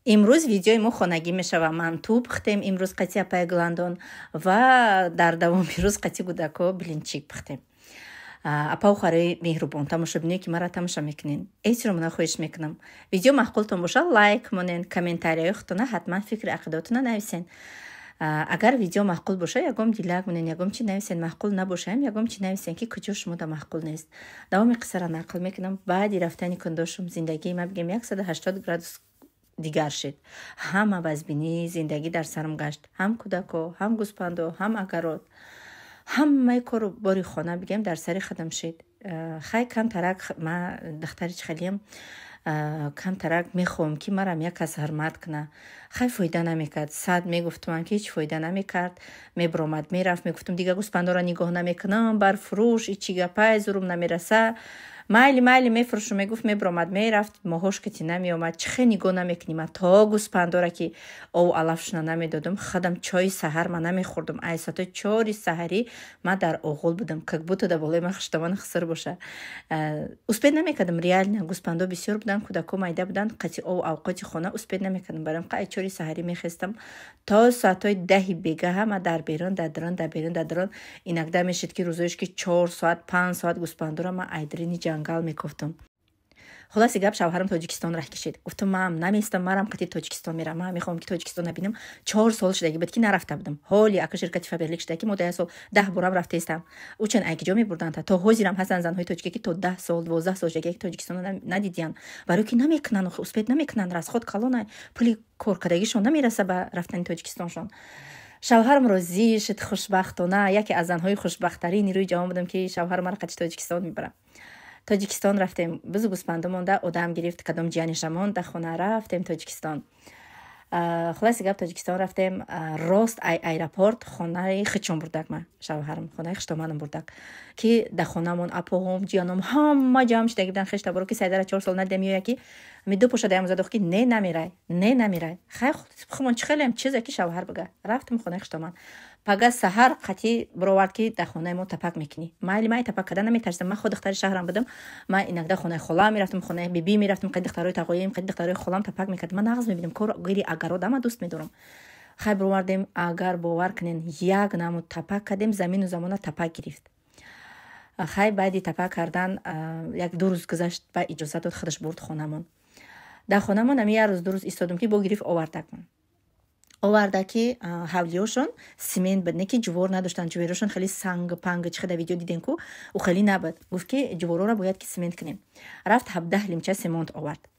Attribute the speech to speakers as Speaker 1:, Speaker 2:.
Speaker 1: امروز ویدیوی ما خانگی میشوه. من توپ پختیم امروز قطعی اپای گلاندون و در دوام روز قطعی گودکو بلینچیک پختیم. اپا خورای مهربان تماشا بینید که مرا تماشا میکنین. ایترو من خوش میکنم. ویدیو معقولتون باشه لایک مونین، کامنتاری خودتون حتما فکر عقیدتون نویسین. اگر ویدیو معقول باشه یگام دیلک مونین، یگام چی نویسین. معقول نباشه یگام چی نویسین که کجا شما دا معقول نیست. دوام قصه را نقل میکنم. بعد رفتن کنداشم زندگی ما بگم 180 گرادوس دیگر شد. هم وزبینی زندگی در سرم گشت. هم کودکو، هم گوسپندو، هم اگرات. همه کارو باری خانه بگم در سری خدم شد. خیلی کم ترک ما دختری خیلیم کم ترک میخوام که مرا یک کس حرمت کنه. خیلی فایده نمیکرد. صد میگفتم که هیچ فایده نمیکرد. میبرامد میرفت میگفتم دیگه گوسپندا را نگاه نمیکنم، بر فروش ایچی گپای زورم نمیرسه. مایلی میفروشم. میگفت میبرامد میرفت ماهوش کتی نمیومد. چخه نگاه نمیکنیم تا گوسپندا را که او علفشنا نمیدادم. خودم چای سحر من نمیخوردم. ای ساعت 4 سحری من در اوغل بودم که بوده در بالای من خشتمان خسر باشه. اسپید نمیکردم. ریال نه گوسپندا بسیار بودن، کودکو مایده بودن. قطعی او اوقات خونه اسپید نمیکردم. برام قای 4 سحری میخستم تا ساعت 10 بیگه هم در بیرون دادران اینک ده میشد که روزش که 4 ساعت 5 ساعت گوسپندا را من ایدرینی جنگل میکفتم. خلاص گپ شوهرم تاجیکستان راه کشید. گفتم من نمیستم مرم قطعی تاجیکستان میرم. من میخوام که تاجیکستان ببینم. 4 سال شده بود که نرفته بودم. حالی اگه شرکت فابریک شده که مدت سال 10 بارم رفته استم. او چن اگه جا میبردن تا حاضرم هستن زنهای تاجیکی که تا 10 سال 12 سال شده که تاجیکستان ندیدین. برای که نمیکنن اسپید نمیکنن. راست خود کلونه پولی کار کردگیشون نمیرسه به رفتن تاجیکستانشون. شوهرم راضی شد خوشبختانه. یکی از زنهای خوشبخت‌ترین روی جهان بودم که شوهرم را قطعی تاجیکستان میبرم. تاجیکستان رفتیم. بز گوسپنده مونده آدم گرفت کدام جانشمون در خونه رفتیم تاجیکستان. خلاص گپ تاجیکستان رفتیم. راست ایرپورت خونه خچون بردک من شوهرم خونه خشتمانم بردک که در خونهمون اپاهم جانم همه جمع شده بودن. خشت برو که سیدر 4 سال نده میاد که می دو پوشه دیم زدو که نه نمیره. خیلی خودمون خیلی چیزی که شوهر بگه. رفتم خونه خشتمان. پگاه سحر قطعی بروارد که در خونه ما تپک میکنی. مای تپک کردن نمیترسم. من خود دختر شهرم بودم. من اینک در خونه خالم میرفتم، خونه بیبی میرفتم، قد دخترای تقویم قد دخترای خالم تپک میکرد. من نغز میبینم کار غیری اگر آدم دوست میدارم. خیلی بروردیم. اگر باور کنین یک نمو تپک کردیم زمین و زمان تپک گرفت. خیلی بعدی تپک کردن 1-2 روز گذشت با اجازه داد خودش برد خونمون. در خونمون هم 1 روز 2 روز ایستادم که با گرفت آورده که حولیوشون سیمنت بدنه که جوار نداشتن. جوارشون خیلی سنگ پنگ چه در ویدیو دیدین کو او خیلی نبود. گفت که جوارا را باید که سیمنت کنیم. رفت 17 لیمچه سیمنت آورد.